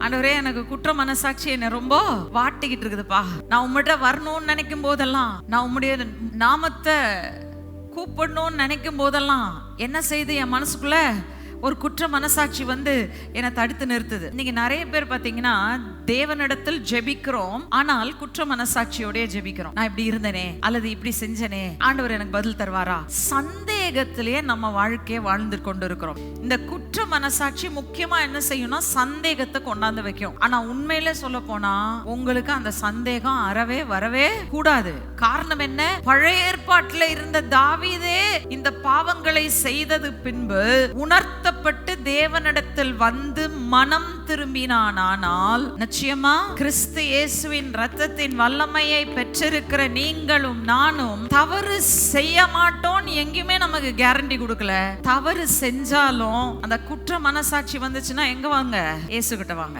ஆண்டவரே, எனக்கு குற்ற மனசாட்சி என்ன ரொம்ப வாட்டிக்கிட்டு இருக்குதுப்பா. நான் உம்மிட்ட வரணும்னு நினைக்கும் போதெல்லாம், நான் உம்முடைய நாமத்தை கூப்பிடணும்னு நினைக்கும் போதெல்லாம் என்ன செய்து என் மனசுக்குள்ள ஒரு குற்ற மனசாட்சி வந்து என்னை தடுத்து நிறுத்துது. இன்னைக்கு நிறைய பேர் பார்த்தீங்கன்னா தேவனிடத்தில் ஜெபிக்கிறோம், ஆனால் குற்ற மனசாட்சியோடய ஜெபிக்கிறோம். நான் இப்படி இருந்தனே அல்லது இப்படி செஞ்சனே, ஆண்டவர் எனக்கு பதில் தருவாரா, சந்தேகத்திலேயே நம்ம வாழ்க்கையை வாழ்ந்து கொண்டு இருக்கிறோம். இந்த குற்ற மனசாட்சி முக்கியமா என்ன செய்யும்னா சந்தேகத்தை கொண்டாந்து வைக்கும். ஆனா உண்மையில சொல்ல போனா உங்களுக்கு அந்த சந்தேகம் வரவே கூடாது. காரணம் என்ன? பழைய ஏற்பாட்டில் இருந்த தாவீதே இந்த பாவங்களை செய்தது பின்பு உணர்த்தப்பட்டு தேவனிடத்தில் வந்து மனம் திரும்பினானால் நிச்சயமா கிறிஸ்து இயேசுவின் இரத்தத்தின் வல்லமையை பெற்றிருக்கிற நீங்களும் நானும் தவறு செய்ய மாட்டோம். எங்கேயுமே நமக்கு கேரண்டி கொடுக்கல. தவறு செஞ்சாலும் அந்த குற்ற மனசாட்சி வந்துச்சுன்னா எங்க வாங்க? இயேசு கிட்ட வாங்க.